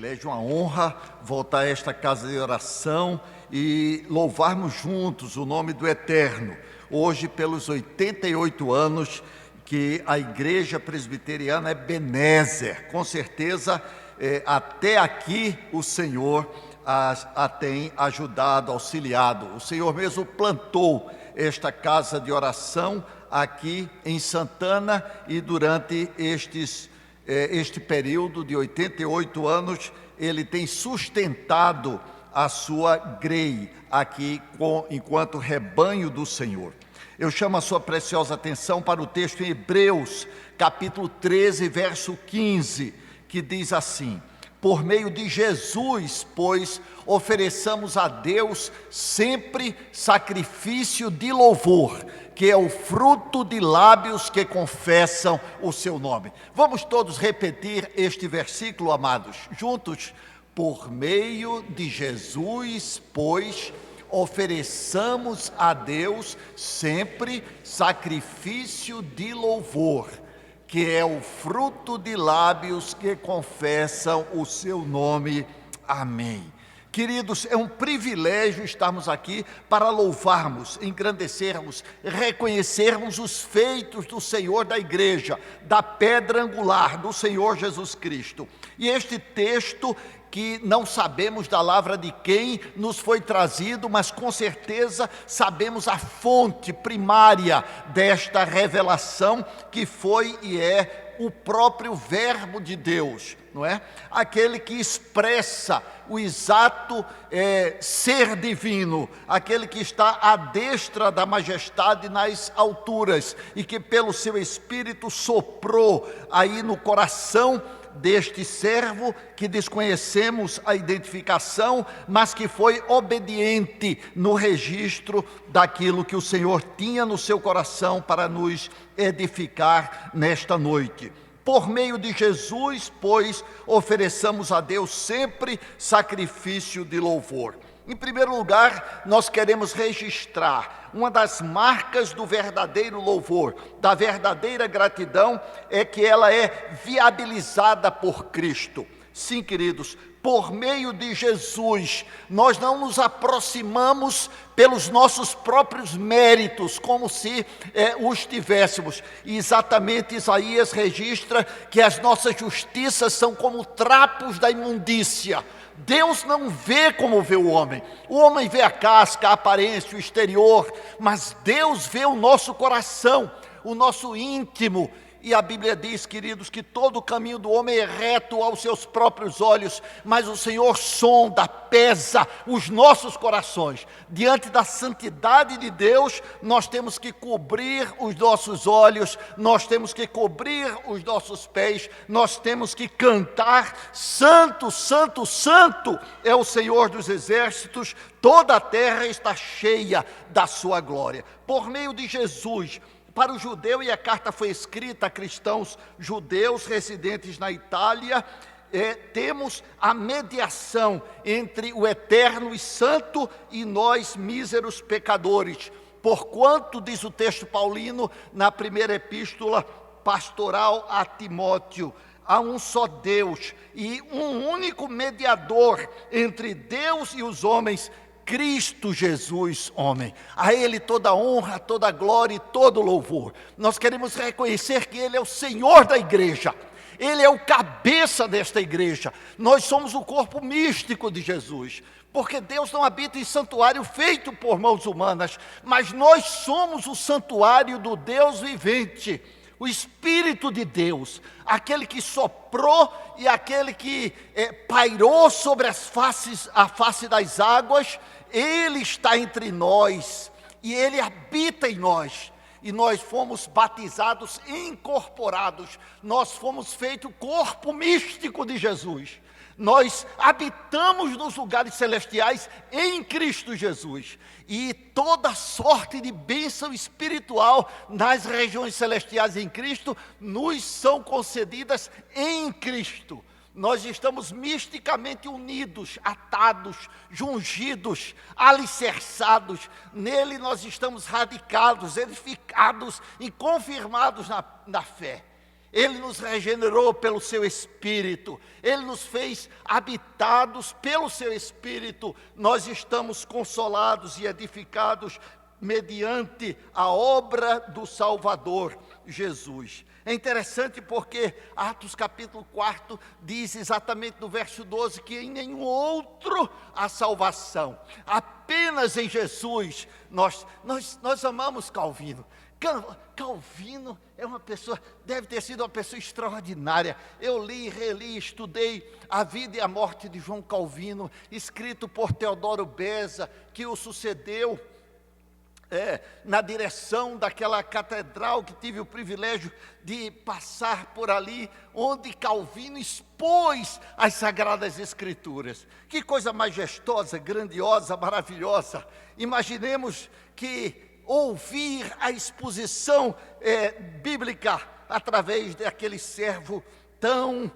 privilégio, uma honra voltar a esta casa de oração e louvarmos juntos o nome do Eterno. Hoje, pelos 88 anos que a Igreja Presbiteriana Ebenezer, com certeza, até aqui o Senhor a tem ajudado, auxiliado. O Senhor mesmo plantou esta casa de oração aqui em Santana e durante este período de 88 anos, ele tem sustentado a sua grei aqui enquanto rebanho do Senhor. Eu chamo a sua preciosa atenção para o texto em Hebreus, capítulo 13, verso 15, que diz assim: por meio de Jesus, pois, ofereçamos a Deus sempre sacrifício de louvor, que é o fruto de lábios que confessam o seu nome. Vamos todos repetir este versículo, amados, juntos? Por meio de Jesus, pois, ofereçamos a Deus sempre sacrifício de louvor, que é o fruto de lábios que confessam o seu nome. Amém. Queridos, é um privilégio estarmos aqui para louvarmos, engrandecermos, reconhecermos os feitos do Senhor da igreja, da pedra angular, do Senhor Jesus Cristo. E este texto, que não sabemos da lavra de quem nos foi trazido, mas com certeza sabemos a fonte primária desta revelação, que foi e é o próprio Verbo de Deus, não é? Aquele que expressa o exato ser divino, aquele que está à destra da majestade nas alturas e que pelo seu Espírito soprou aí no coração deste servo, que desconhecemos a identificação, mas que foi obediente no registro daquilo que o Senhor tinha no seu coração para nos edificar nesta noite. Por meio de Jesus, pois, ofereçamos a Deus sempre sacrifício de louvor. Em primeiro lugar, nós queremos registrar uma das marcas do verdadeiro louvor, da verdadeira gratidão, é que ela é viabilizada por Cristo. Sim, queridos, por meio de Jesus, nós não nos aproximamos pelos nossos próprios méritos, como se os tivéssemos. E exatamente Isaías registra que as nossas justiças são como trapos da imundícia. Deus não vê como vê o homem vê a casca, a aparência, o exterior, mas Deus vê o nosso coração, o nosso íntimo. E a Bíblia diz, queridos, que todo o caminho do homem é reto aos seus próprios olhos, mas o Senhor sonda, pesa os nossos corações. Diante da santidade de Deus, nós temos que cobrir os nossos olhos, nós temos que cobrir os nossos pés, nós temos que cantar: Santo, Santo, Santo é o Senhor dos exércitos, toda a terra está cheia da sua glória. Por meio de Jesus, para o judeu, e a carta foi escrita a cristãos judeus residentes na Itália, temos a mediação entre o eterno e santo e nós míseros pecadores. Porquanto, diz o texto paulino na primeira epístola pastoral a Timóteo, há um só Deus e um único mediador entre Deus e os homens, Cristo Jesus, homem. A Ele toda honra, toda glória e todo louvor. Nós queremos reconhecer que Ele é o Senhor da igreja. Ele é o cabeça desta igreja. Nós somos o corpo místico de Jesus. Porque Deus não habita em santuário feito por mãos humanas, mas nós somos o santuário do Deus vivente. O Espírito de Deus, aquele que soprou e aquele que pairou sobre a face das águas, Ele está entre nós e Ele habita em nós. E nós fomos batizados, incorporados, nós fomos feito corpo místico de Jesus. Nós habitamos nos lugares celestiais em Cristo Jesus. E toda sorte de bênção espiritual nas regiões celestiais em Cristo nos são concedidas em Cristo. Nós estamos misticamente unidos, atados, jungidos, alicerçados. Nele nós estamos radicados, edificados e confirmados na fé. Ele nos regenerou pelo seu Espírito, Ele nos fez habitados pelo seu Espírito. Nós estamos consolados e edificados mediante a obra do Salvador, Jesus. É interessante porque Atos capítulo 4 diz exatamente no verso 12 que em nenhum outro há salvação, apenas em Jesus. Nós amamos Calvino. Calvino é uma pessoa, deve ter sido uma pessoa extraordinária. Eu li, reli, estudei a vida e a morte de João Calvino, escrito por Teodoro Beza, que o sucedeu na direção daquela catedral que tive o privilégio de passar por ali, onde Calvino expôs as Sagradas Escrituras. Que coisa majestosa, grandiosa, maravilhosa. Imaginemos que ouvir a exposição bíblica através daquele servo tão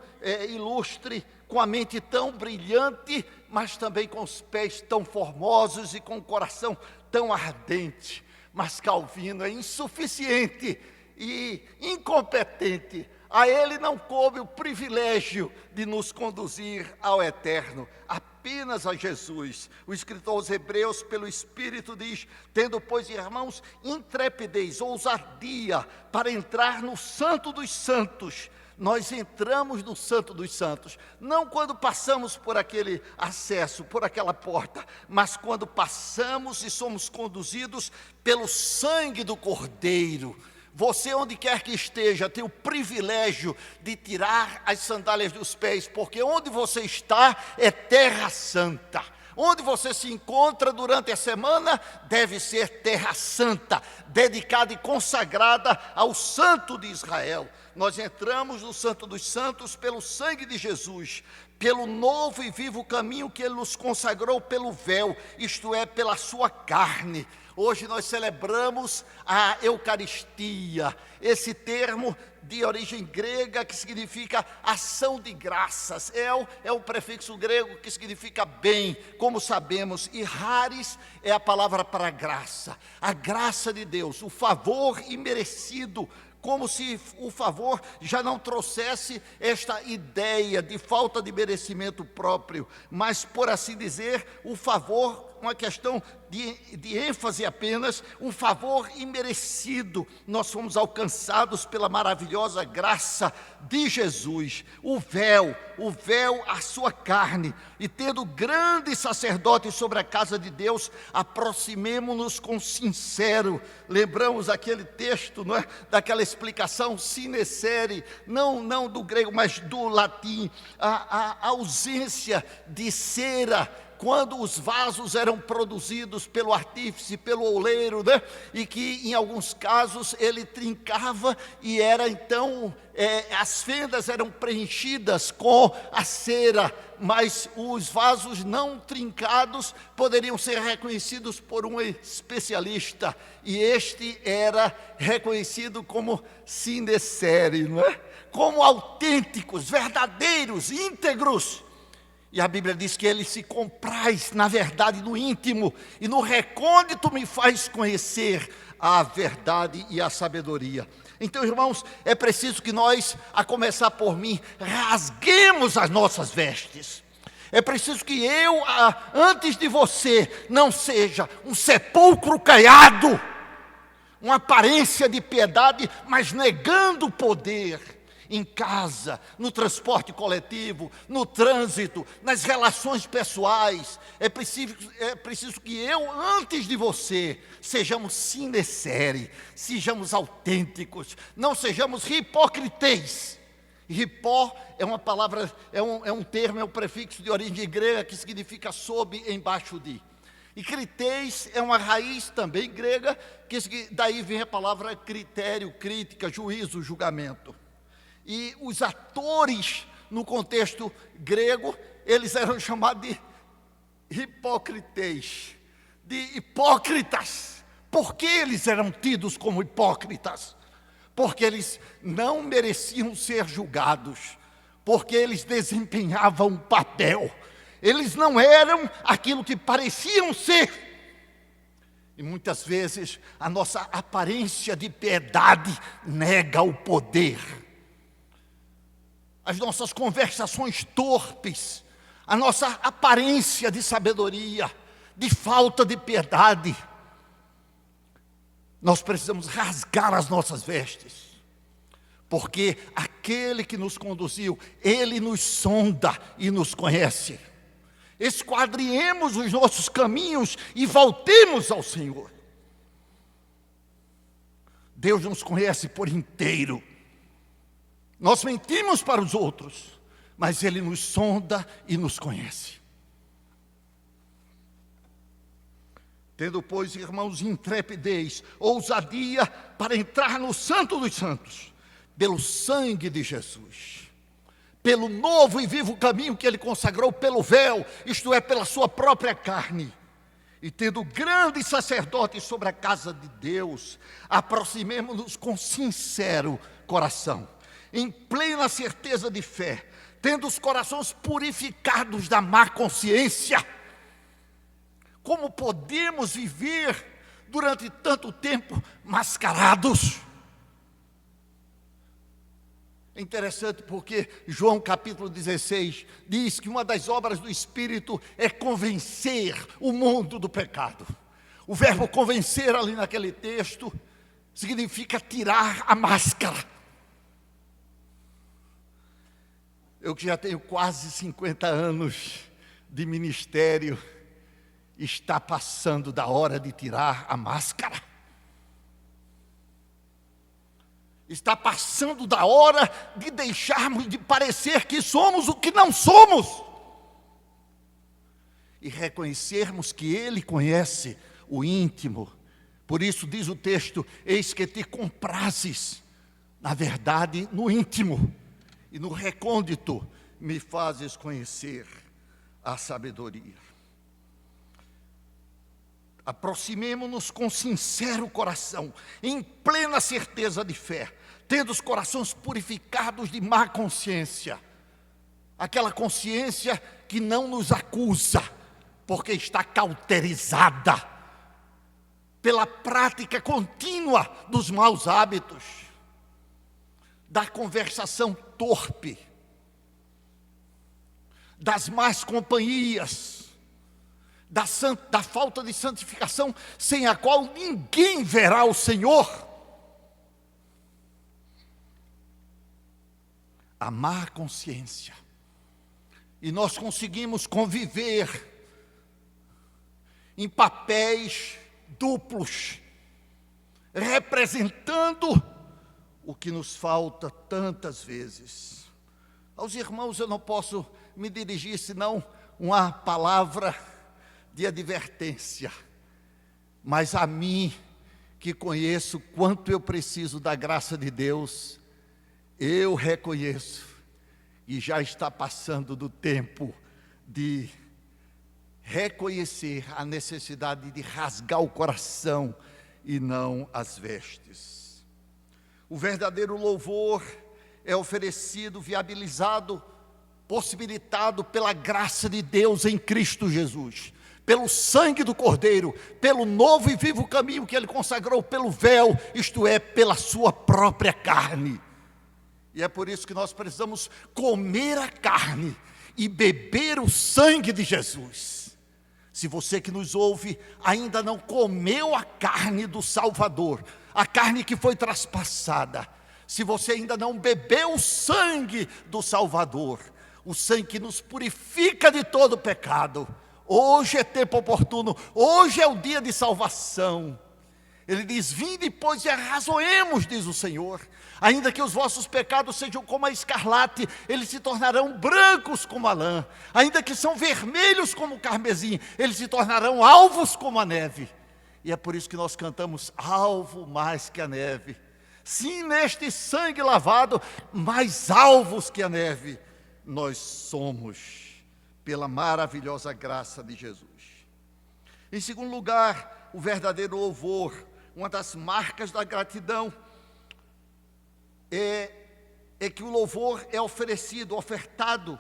ilustre, com a mente tão brilhante, mas também com os pés tão formosos e com o coração tão ardente. Mas Calvino é insuficiente e incompetente. A ele não coube o privilégio de nos conduzir ao eterno, apenas a Jesus. O escritor aos Hebreus, pelo Espírito, diz: tendo, pois, irmãos, intrepidez, ousadia para entrar no Santo dos Santos. Nós entramos no Santo dos Santos, não quando passamos por aquele acesso, por aquela porta, mas quando passamos e somos conduzidos pelo sangue do Cordeiro. Você, onde quer que esteja, tem o privilégio de tirar as sandálias dos pés, porque onde você está é terra santa. Onde você se encontra durante a semana deve ser terra santa, dedicada e consagrada ao Santo de Israel. Nós entramos no Santo dos Santos pelo sangue de Jesus, pelo novo e vivo caminho que Ele nos consagrou pelo véu, isto é, pela sua carne. Hoje nós celebramos a Eucaristia, esse termo de origem grega que significa ação de graças. É o prefixo grego que significa bem, como sabemos, e charis é a palavra para graça. A graça de Deus, o favor imerecido, como se o favor já não trouxesse esta ideia de falta de merecimento próprio, mas, por assim dizer, o favor, uma questão de ênfase apenas, um favor imerecido. Nós fomos alcançados pela maravilhosa graça de Jesus. O véu, a sua carne, e tendo grande sacerdote sobre a casa de Deus, aproximemo-nos com sincero. Lembramos aquele texto, não é? Daquela explicação sine cere, não do grego, mas do latim, a ausência de cera, quando os vasos eram produzidos pelo artífice, pelo oleiro, né? E que em alguns casos ele trincava e era então, as fendas eram preenchidas com a cera, mas os vasos não trincados poderiam ser reconhecidos por um especialista, e este era reconhecido como sine cere, não é? Como autênticos, verdadeiros, íntegros. E a Bíblia diz que Ele se compraz, na verdade, no íntimo, e no recôndito me faz conhecer a verdade e a sabedoria. Então, irmãos, é preciso que nós, a começar por mim, rasguemos as nossas vestes. É preciso que eu, antes de você, não seja um sepulcro caiado, uma aparência de piedade, mas negando o poder. Em casa, no transporte coletivo, no trânsito, nas relações pessoais. É preciso que eu, antes de você, sejamos sine cere, sejamos autênticos, não sejamos hipócritas. Hipó é uma palavra, é um termo, é um prefixo de origem grega que significa sob, embaixo de. E criteis é uma raiz também grega, que daí vem a palavra critério, crítica, juízo, julgamento. E os atores, no contexto grego, eles eram chamados de hipócrites, de hipócritas. Por que eles eram tidos como hipócritas? Porque eles não mereciam ser julgados, porque eles desempenhavam um papel. Eles não eram aquilo que pareciam ser. E muitas vezes a nossa aparência de piedade nega o poder. as nossas conversações torpes, a nossa aparência de sabedoria, de falta de piedade, nós precisamos rasgar as nossas vestes, porque aquele que nos conduziu, Ele nos sonda e nos conhece. Esquadriemos os nossos caminhos e voltemos ao Senhor. Deus nos conhece por inteiro. Nós mentimos para os outros, mas Ele nos sonda e nos conhece. Tendo, pois, irmãos, intrepidez, ousadia para entrar no Santo dos Santos, pelo sangue de Jesus, pelo novo e vivo caminho que Ele consagrou pelo véu, isto é, pela sua própria carne, e tendo grande sacerdote sobre a casa de Deus, aproximemo-nos com sincero coração, em plena certeza de fé, tendo os corações purificados da má consciência. Como podemos viver durante tanto tempo mascarados? É interessante porque João capítulo 16 diz que uma das obras do Espírito é convencer o mundo do pecado. O verbo convencer ali naquele texto significa tirar a máscara. Eu que já tenho quase 50 anos de ministério, está passando da hora de tirar a máscara. Está passando da hora de deixarmos de parecer que somos o que não somos. E reconhecermos que Ele conhece o íntimo. Por isso diz o texto, eis que te comprazes, na verdade, no íntimo. E no recôndito me fazes conhecer a sabedoria. Aproximemo-nos com sincero coração, em plena certeza de fé, tendo os corações purificados de má consciência. Aquela consciência que não nos acusa, porque está cauterizada pela prática contínua dos maus hábitos, da conversação torpe, das más companhias, da falta de santificação, sem a qual ninguém verá o Senhor. A má consciência. E nós conseguimos conviver em papéis duplos, representando o que nos falta tantas vezes. Aos irmãos eu não posso me dirigir senão uma palavra de advertência, mas a mim, que conheço quanto eu preciso da graça de Deus, eu reconheço e já está passando do tempo de reconhecer a necessidade de rasgar o coração e não as vestes. O verdadeiro louvor é oferecido, viabilizado, possibilitado pela graça de Deus em Cristo Jesus, pelo sangue do Cordeiro, pelo novo e vivo caminho que Ele consagrou pelo véu, isto é, pela sua própria carne. E é por isso que nós precisamos comer a carne e beber o sangue de Jesus. Se você que nos ouve ainda não comeu a carne do Salvador, a carne que foi traspassada, se você ainda não bebeu o sangue do Salvador, o sangue que nos purifica de todo pecado, hoje é tempo oportuno, hoje é o dia de salvação. Ele diz, vinde, pois, e arrazoemos, diz o Senhor. Ainda que os vossos pecados sejam como a escarlate, eles se tornarão brancos como a lã. Ainda que são vermelhos como o carmesim, eles se tornarão alvos como a neve. E é por isso que nós cantamos, alvo mais que a neve. Sim, neste sangue lavado, mais alvos que a neve, nós somos, pela maravilhosa graça de Jesus. Em segundo lugar, o verdadeiro louvor, uma das marcas da gratidão, é que o louvor é oferecido, ofertado,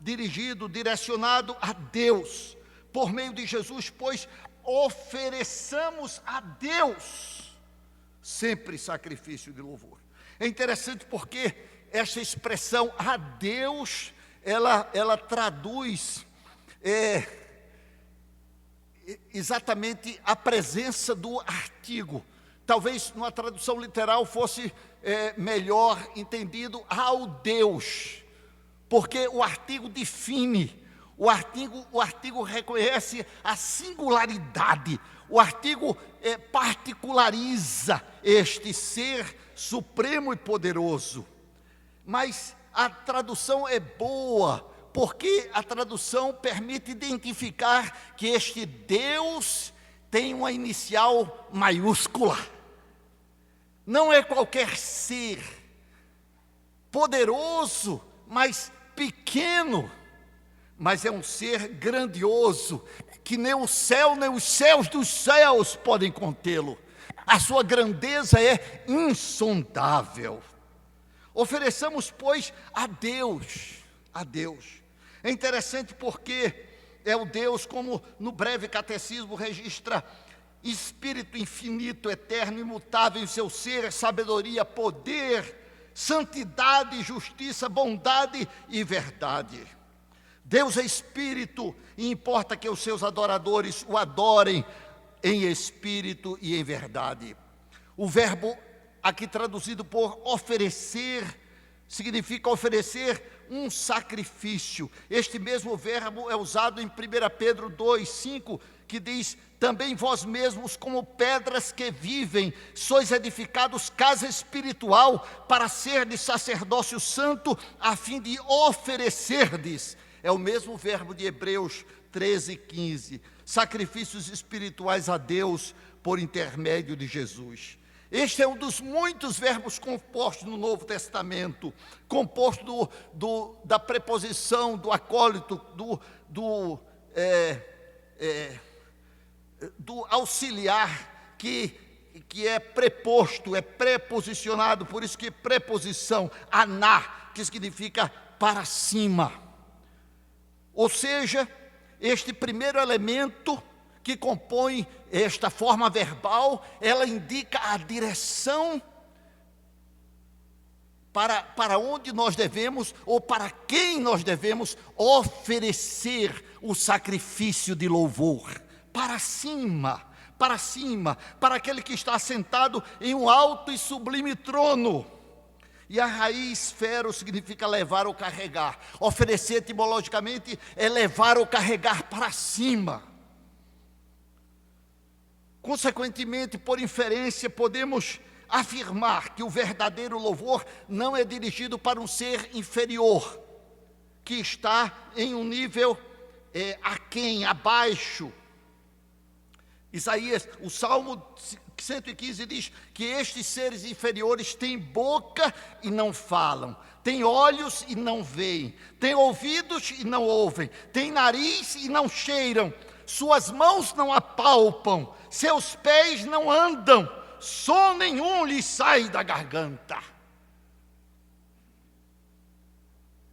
dirigido, direcionado a Deus, por meio de Jesus, pois ofereçamos a Deus sempre sacrifício de louvor. É interessante porque essa expressão a Deus, ela traduz exatamente a presença do artigo. Talvez numa tradução literal fosse melhor entendido ao Deus, porque o artigo define, o artigo reconhece a singularidade, o artigo particulariza este ser supremo e poderoso. Mas a tradução é boa, porque a tradução permite identificar que este Deus tem uma inicial maiúscula. Não é qualquer ser poderoso, mas pequeno, mas é um ser grandioso, que nem o céu, nem os céus dos céus podem contê-lo. A sua grandeza é insondável. Ofereçamos, pois, a Deus. É interessante porque é o Deus, como no breve catecismo registra, Espírito infinito, eterno, imutável em seu ser, sabedoria, poder, santidade, justiça, bondade e verdade. Deus é Espírito e importa que os seus adoradores o adorem em espírito e em verdade. O verbo aqui traduzido por oferecer, significa oferecer um sacrifício. Este mesmo verbo é usado em 1 Pedro 2,5, que diz: também vós mesmos, como pedras que vivem, sois edificados casa espiritual, para serdes sacerdócio santo, a fim de oferecerdes. É o mesmo verbo de Hebreus 13,15, sacrifícios espirituais a Deus por intermédio de Jesus. Este é um dos muitos verbos compostos no Novo Testamento, composto da preposição, do acólito, do auxiliar, que é preposto, é preposicionado, por isso que preposição, aná, que significa para cima. Ou seja, este primeiro elemento que compõe esta forma verbal, ela indica a direção para onde nós devemos, ou para quem nós devemos oferecer o sacrifício de louvor. Para cima, para aquele que está sentado em um alto e sublime trono. E a raiz fero significa levar ou carregar. Oferecer etimologicamente é levar ou carregar para cima. Consequentemente, por inferência, podemos afirmar que o verdadeiro louvor não é dirigido para um ser inferior, que está em um nível aquém, abaixo. Isaías, o Salmo 115 diz que estes seres inferiores têm boca e não falam, têm olhos e não veem, têm ouvidos e não ouvem, têm nariz e não cheiram, suas mãos não apalpam, seus pés não andam, som nenhum lhes sai da garganta.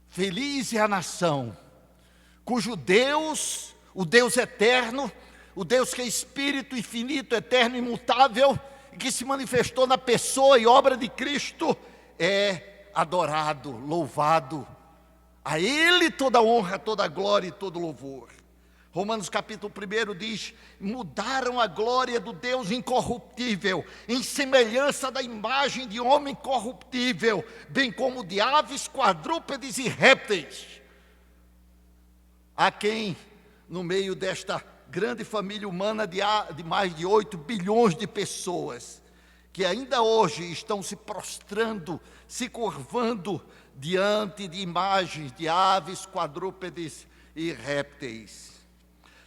Feliz é a nação cujo Deus, o Deus eterno, o Deus que é Espírito infinito, eterno, imutável, e que se manifestou na pessoa e obra de Cristo, é adorado, louvado. A Ele toda honra, toda glória e todo louvor. Romanos capítulo 1 diz: mudaram a glória do Deus incorruptível, em semelhança da imagem de homem corruptível, bem como de aves, quadrúpedes e répteis. Há quem, no meio desta grande família humana de mais de 8 bilhões de pessoas, que ainda hoje estão se prostrando, se curvando diante de imagens de aves, quadrúpedes e répteis.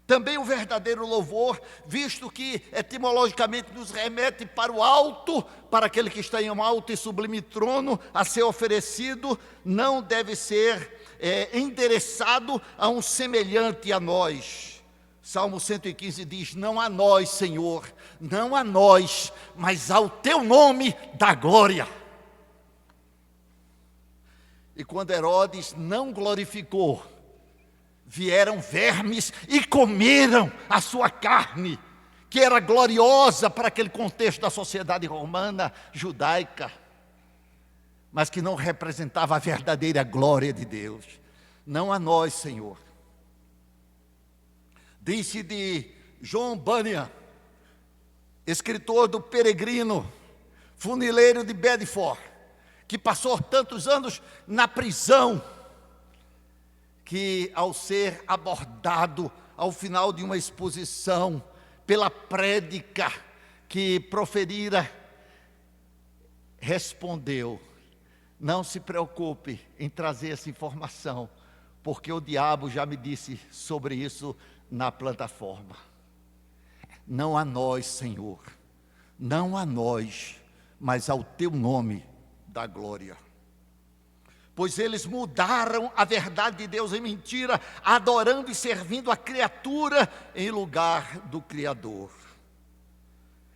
Também o verdadeiro louvor, visto que etimologicamente nos remete para o alto, para aquele que está em um alto e sublime trono a ser oferecido, não deve ser endereçado a um semelhante a nós. Salmo 115 diz: não a nós, Senhor, não a nós, mas ao teu nome dá glória. E quando Herodes não glorificou, vieram vermes e comeram a sua carne, que era gloriosa para aquele contexto da sociedade romana, judaica. mas que não representava a verdadeira glória de Deus. Não a nós, Senhor. Disse de John Bunyan, escritor do Peregrino, funileiro de Bedford, que passou tantos anos na prisão, que ao ser abordado ao final de uma exposição pela prédica que proferira, respondeu: não se preocupe em trazer essa informação, porque o diabo já me disse sobre isso na plataforma. Não a nós, Senhor, não a nós, mas ao teu nome da glória. Pois eles mudaram a verdade de Deus em mentira, adorando e servindo a criatura em lugar do Criador.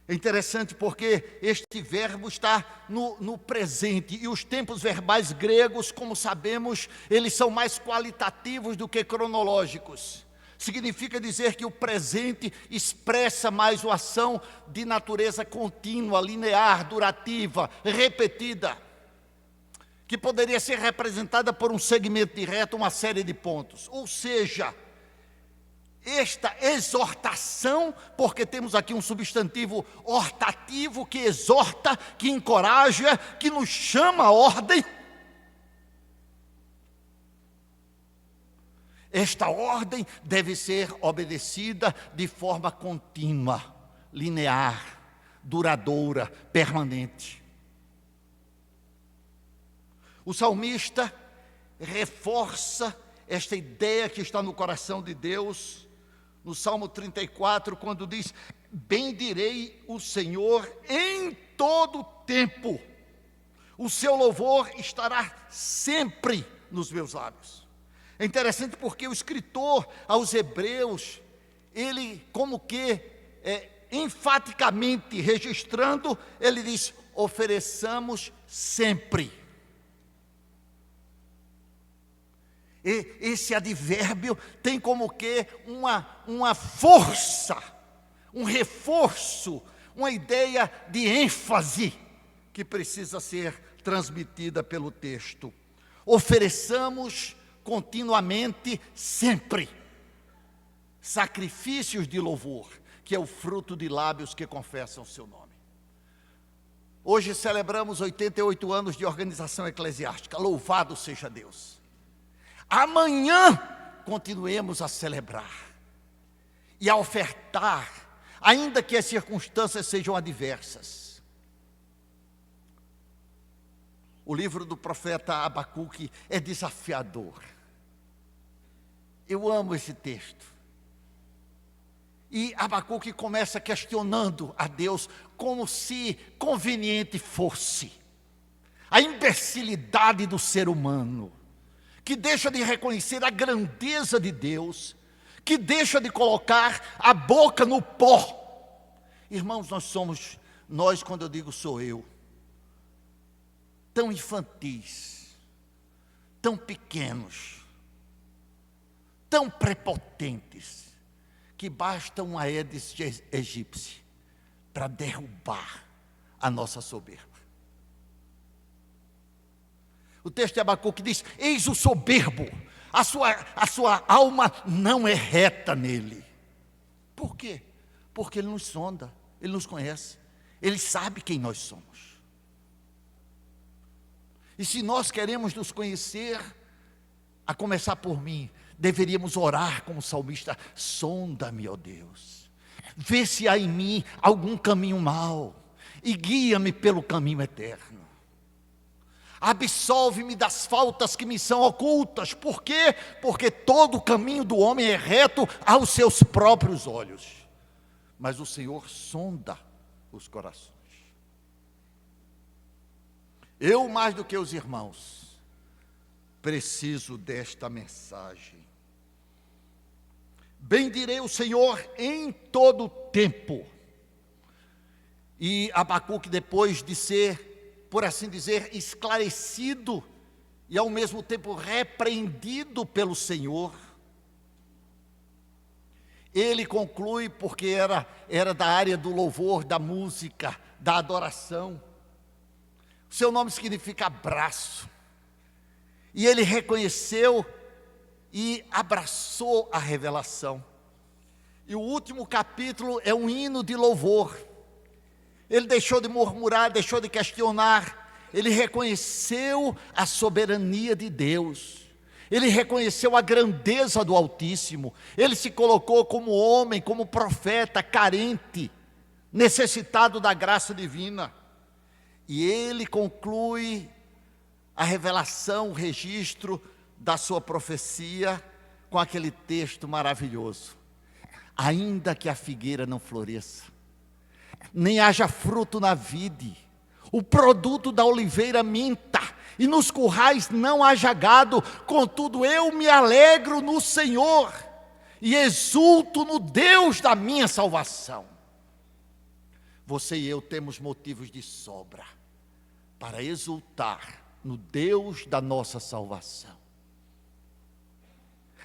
É interessante porque este verbo está no presente, e os tempos verbais gregos, como sabemos, eles são mais qualitativos do que cronológicos. Significa dizer que o presente expressa mais uma ação de natureza contínua, linear, durativa, repetida, que poderia ser representada por um segmento direto, uma série de pontos. Ou seja, esta exortação, porque temos aqui um substantivo hortativo que exorta, que encoraja, que nos chama à ordem. Esta ordem deve ser obedecida de forma contínua, linear, duradoura, permanente. O salmista reforça esta ideia que está no coração de Deus, no Salmo 34, quando diz: bendirei o Senhor em todo o tempo, o seu louvor estará sempre nos meus lábios. É interessante porque o escritor aos Hebreus, ele como que enfaticamente registrando, ele diz: ofereçamos sempre. E esse advérbio tem como que uma força, um reforço, uma ideia de ênfase que precisa ser transmitida pelo texto. Ofereçamos continuamente, sempre, sacrifícios de louvor, que é o fruto de lábios que confessam o seu nome. Hoje celebramos 88 anos de organização eclesiástica, louvado seja Deus. Amanhã continuemos a celebrar e a ofertar, ainda que as circunstâncias sejam adversas. O livro do profeta Abacuque é desafiador. Eu amo esse texto. E Abacuque começa questionando a Deus como se conveniente fosse a imbecilidade do ser humano, que deixa de reconhecer a grandeza de Deus, que deixa de colocar a boca no pó. Irmãos, nós quando eu digo sou eu, tão infantis, tão pequenos, tão prepotentes, que basta um Aedes aegypti para derrubar a nossa soberba. O texto de Abacuque diz: eis o soberbo, a sua alma não é reta nele. Por quê? Porque ele nos sonda, ele nos conhece, ele sabe quem nós somos. E se nós queremos nos conhecer, a começar por mim, deveríamos orar como salmista: sonda-me, ó Deus, vê se há em mim algum caminho mau e guia-me pelo caminho eterno. Absolve-me das faltas que me são ocultas. Por quê? Porque todo o caminho do homem é reto aos seus próprios olhos, mas o Senhor sonda os corações. Eu, mais do que os irmãos, preciso desta mensagem. Bendirei o Senhor em todo o tempo. E Abacuque, depois de ser, por assim dizer, esclarecido e ao mesmo tempo repreendido pelo Senhor, ele conclui, porque era da área do louvor, da música, da adoração. Seu nome significa abraço. E ele reconheceu e abraçou a revelação. E o último capítulo é um hino de louvor. Ele deixou de murmurar, deixou de questionar. Ele reconheceu a soberania de Deus. Ele reconheceu a grandeza do Altíssimo. Ele se colocou como homem, como profeta, carente, necessitado da graça divina. E ele conclui a revelação, o registro da sua profecia com aquele texto maravilhoso. Ainda que a figueira não floresça, nem haja fruto na vide, o produto da oliveira minta, e nos currais não haja gado, contudo eu me alegro no Senhor, e exulto no Deus da minha salvação. Você e eu temos motivos de sobra para exultar no Deus da nossa salvação.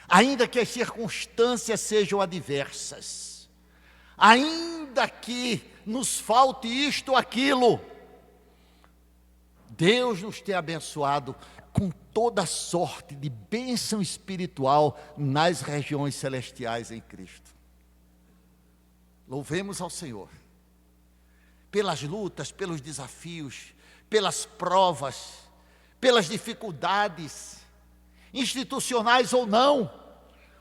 Ainda que as circunstâncias sejam adversas, ainda que nos falte isto ou aquilo, Deus nos tem abençoado com toda sorte de bênção espiritual nas regiões celestiais em Cristo. Louvemos ao Senhor pelas lutas, pelos desafios, pelas provas, pelas dificuldades, institucionais ou não.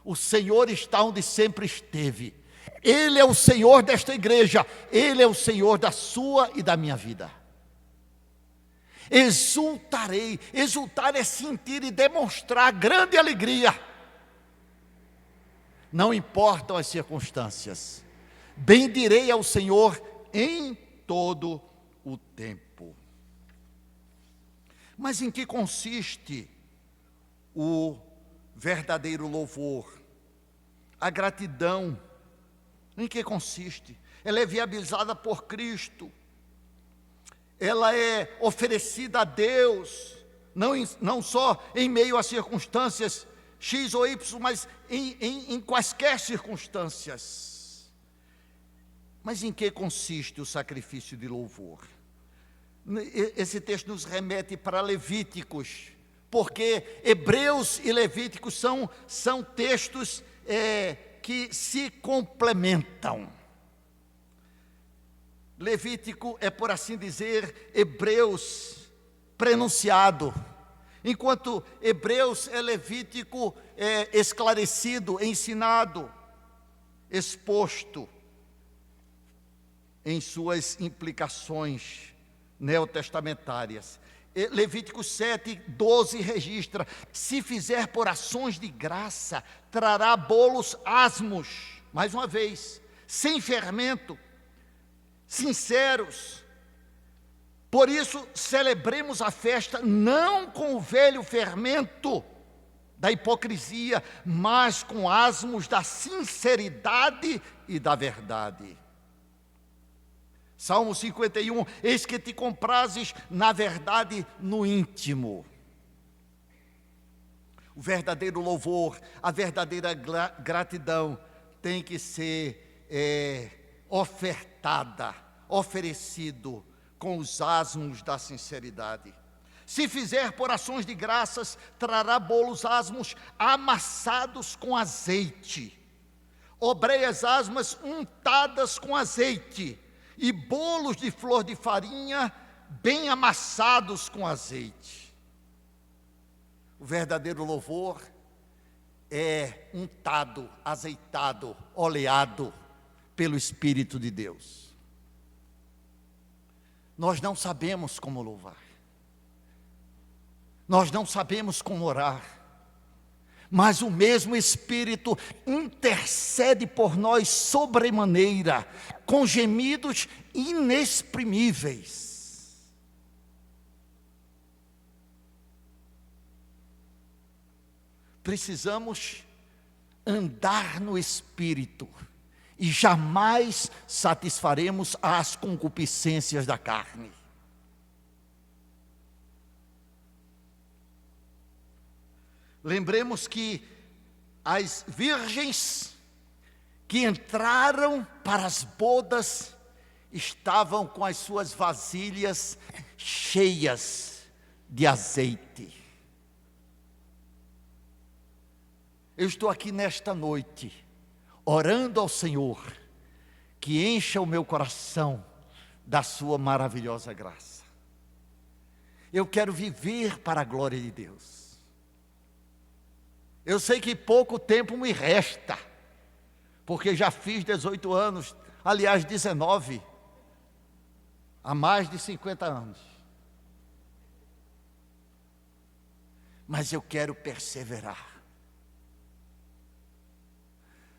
O Senhor está onde sempre esteve. Ele é o Senhor desta igreja, Ele é o Senhor da sua e da minha vida. Exultarei. Exultar é sentir e demonstrar grande alegria. Não importam as circunstâncias. Bendirei ao Senhor em todo o tempo. Mas em que consiste o verdadeiro louvor? A gratidão, em que consiste? Ela é viabilizada por Cristo. Ela é oferecida a Deus, não só em meio a circunstâncias X ou Y, mas em quaisquer circunstâncias. Mas em que consiste o sacrifício de louvor? Esse texto nos remete para Levíticos, porque Hebreus e Levíticos são textos que se complementam. Levítico é, por assim dizer, Hebreus prenunciado, enquanto Hebreus é Levítico esclarecido, ensinado, exposto em suas implicações neotestamentárias. Levítico 7:12 registra: se fizer por ações de graça, trará bolos asmos, mais uma vez, sem fermento, sinceros. Por isso, celebremos a festa não com o velho fermento da hipocrisia, mas com asmos da sinceridade e da verdade. Salmo 51, eis que te comprases na verdade no íntimo. O verdadeiro louvor, a verdadeira gratidão tem que ser oferecido com os asmos da sinceridade. Se fizer por ações de graças, trará bolos asmos amassados com azeite, obreias asmas untadas com azeite, e bolos de flor de farinha bem amassados com azeite. O verdadeiro louvor é untado, azeitado, oleado pelo Espírito de Deus. Nós não sabemos como louvar, nós não sabemos como orar, mas o mesmo Espírito intercede por nós sobremaneira, com gemidos inexprimíveis. Precisamos andar no Espírito e jamais satisfaremos as concupiscências da carne. Lembremos que as virgens que entraram para as bodas estavam com as suas vasilhas cheias de azeite. Eu estou aqui nesta noite, orando ao Senhor, que encha o meu coração da sua maravilhosa graça. Eu quero viver para a glória de Deus. Eu sei que pouco tempo me resta, porque já fiz 18 anos, aliás 19, há mais de 50 anos. Mas eu quero perseverar.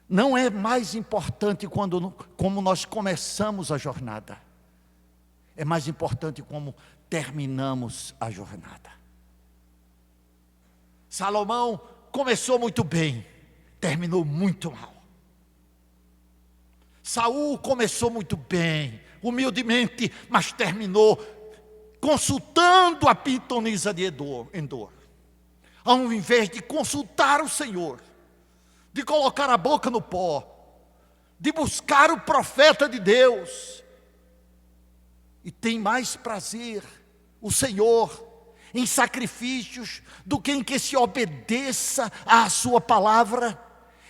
Não é mais importante como nós começamos a jornada. É mais importante como terminamos a jornada. Salomão começou muito bem, terminou muito mal. Saul começou muito bem, humildemente, mas terminou consultando a pitonisa de Endor. Ao invés de consultar o Senhor, de colocar a boca no pó, de buscar o profeta de Deus. E tem mais prazer o Senhor em sacrifícios do que em que se obedeça à sua palavra.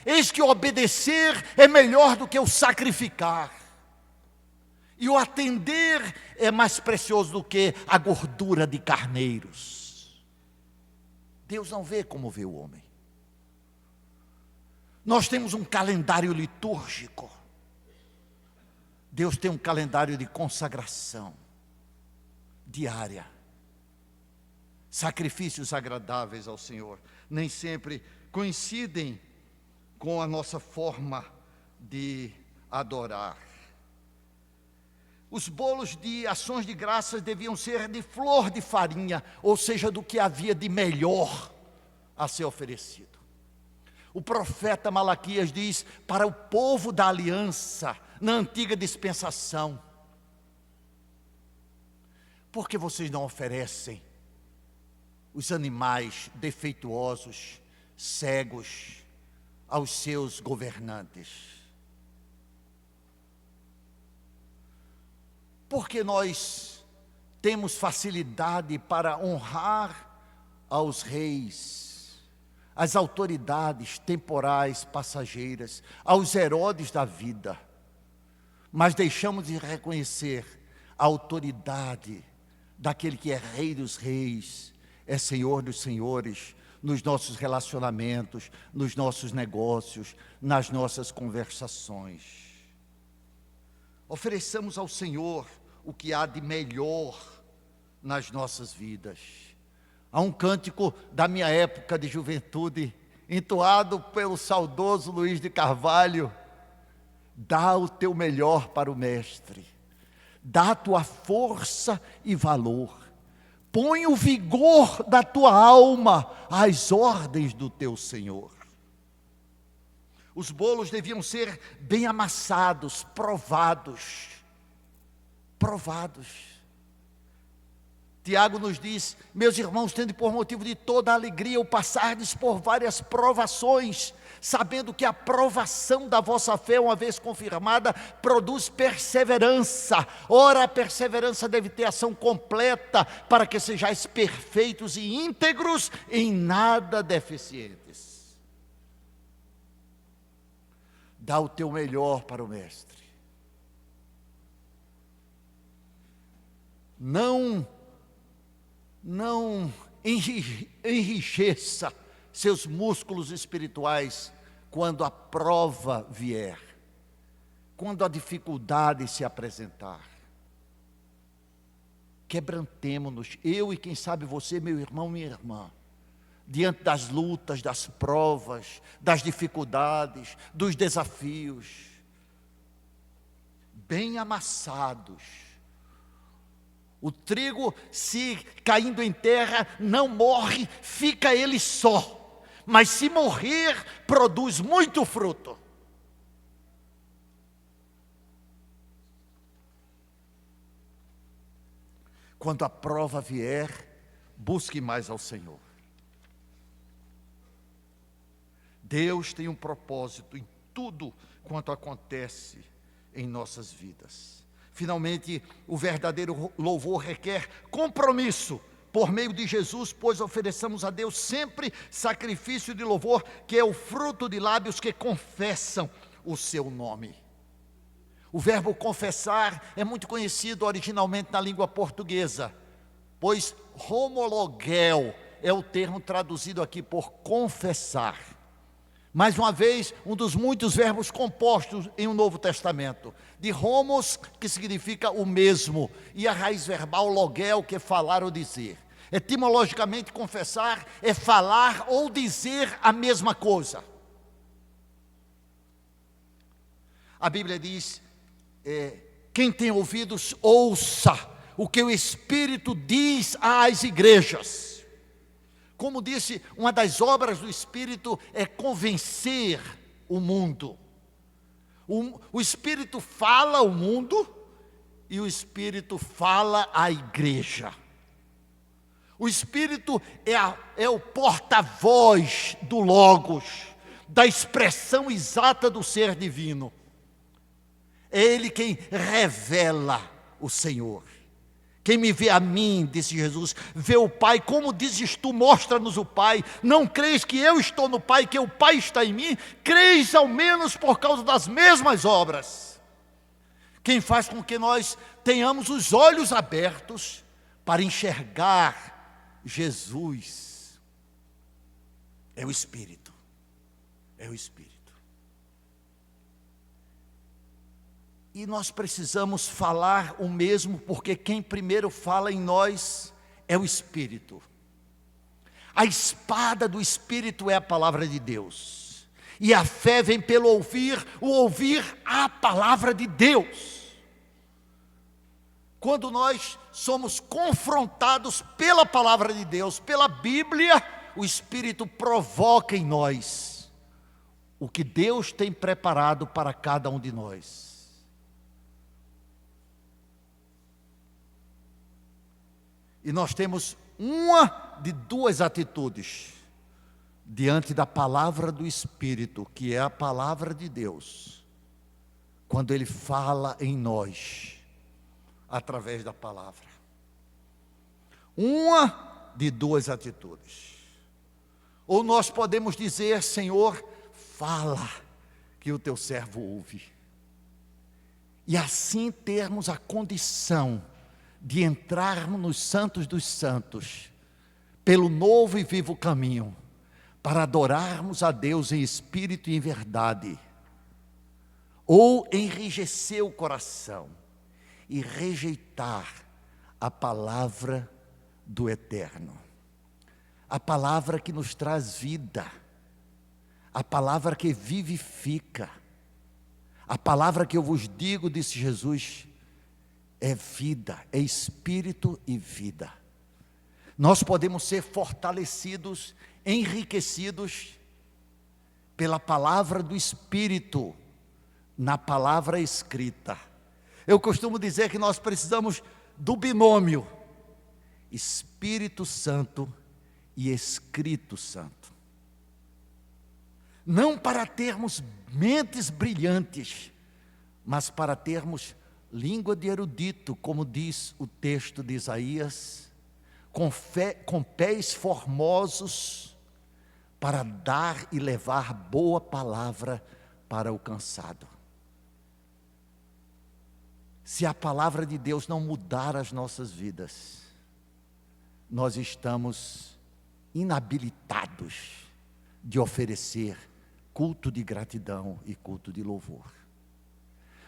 Eis que obedecer é melhor do que o sacrificar. E o atender é mais precioso do que a gordura de carneiros. Deus não vê como vê o homem. Nós temos um calendário litúrgico. Deus tem um calendário de consagração diária. Sacrifícios agradáveis ao Senhor nem sempre coincidem com a nossa forma de adorar. Os bolos de ações de graças deviam ser de flor de farinha, ou seja, do que havia de melhor a ser oferecido. O profeta Malaquias diz para o povo da aliança, na antiga dispensação: por que vocês não oferecem os animais defeituosos, cegos, aos seus governantes? Porque nós temos facilidade para honrar aos reis, às autoridades temporais, passageiras, aos Herodes da vida, mas deixamos de reconhecer a autoridade daquele que é Rei dos Reis, é Senhor dos Senhores, nos nossos relacionamentos, nos nossos negócios, nas nossas conversações. Ofereçamos ao Senhor o que há de melhor nas nossas vidas. Há um cântico da minha época de juventude, entoado pelo saudoso Luiz de Carvalho: dá o teu melhor para o Mestre, dá a tua força e valor, põe o vigor da tua alma às ordens do teu Senhor. Os bolos deviam ser bem amassados, provados. Tiago nos diz: meus irmãos, tende por motivo de toda alegria o passardes por várias provações, sabendo que a provação da vossa fé, uma vez confirmada, produz perseverança. Ora, a perseverança deve ter ação completa, para que sejais perfeitos e íntegros, em nada deficientes. Dá o teu melhor para o Mestre. Não enriqueça seus músculos espirituais quando a prova vier, quando a dificuldade se apresentar. Quebrantemo-nos, eu e quem sabe você, meu irmão, minha irmã, diante das lutas, das provas, das dificuldades, dos desafios, bem amassados. O trigo, se caindo em terra, não morre, fica ele só. Mas se morrer, produz muito fruto. Quando a prova vier, busque mais ao Senhor. Deus tem um propósito em tudo quanto acontece em nossas vidas. Finalmente, o verdadeiro louvor requer compromisso por meio de Jesus, pois ofereçamos a Deus sempre sacrifício de louvor, que é o fruto de lábios que confessam o seu nome. O verbo confessar é muito conhecido originalmente na língua portuguesa, pois homologel é o termo traduzido aqui por confessar. Mais uma vez, um dos muitos verbos compostos em um Novo Testamento. De homos, que significa o mesmo, e a raiz verbal logel, que é falar ou dizer. Etimologicamente, confessar é falar ou dizer a mesma coisa. A Bíblia diz, quem tem ouvidos, ouça o que o Espírito diz às igrejas. Como disse, uma das obras do Espírito é convencer o mundo. O Espírito fala ao mundo e o Espírito fala à igreja. O Espírito é o porta-voz do Logos, da expressão exata do ser divino. É Ele quem revela o Senhor. Quem me vê a mim, disse Jesus, vê o Pai. Como dizes tu, mostra-nos o Pai. Não creis que eu estou no Pai, que o Pai está em mim? Creis ao menos por causa das mesmas obras. Quem faz com que nós tenhamos os olhos abertos para enxergar Jesus é o Espírito. É o Espírito. E nós precisamos falar o mesmo, porque quem primeiro fala em nós é o Espírito. A espada do Espírito é a palavra de Deus. E a fé vem pelo ouvir, o ouvir a palavra de Deus. Quando nós somos confrontados pela palavra de Deus, pela Bíblia, o Espírito provoca em nós o que Deus tem preparado para cada um de nós. E nós temos uma de duas atitudes diante da palavra do Espírito, que é a palavra de Deus, quando Ele fala em nós, através da palavra. Uma de duas atitudes. Ou nós podemos dizer, Senhor, fala, que o teu servo ouve. E assim termos a condição de entrarmos nos santos dos santos, pelo novo e vivo caminho, para adorarmos a Deus em espírito e em verdade, ou enrijecer o coração e rejeitar a palavra do Eterno, a palavra que nos traz vida, a palavra que vivifica, a palavra que eu vos digo, disse Jesus, é vida, é espírito e vida. Nós podemos ser fortalecidos, enriquecidos pela palavra do Espírito, na palavra escrita. Eu costumo dizer que nós precisamos do binômio Espírito Santo e Escrito Santo. Não para termos mentes brilhantes, mas para termos língua de erudito, como diz o texto de Isaías, com pés formosos, para dar e levar boa palavra para o cansado. Se a palavra de Deus não mudar as nossas vidas, nós estamos inabilitados de oferecer culto de gratidão e culto de louvor.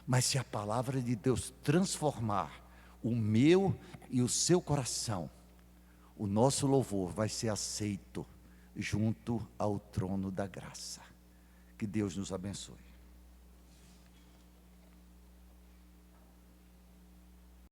Mas se a palavra de Deus transformar o meu e o seu coração, o nosso louvor vai ser aceito junto ao trono da graça. Que Deus nos abençoe.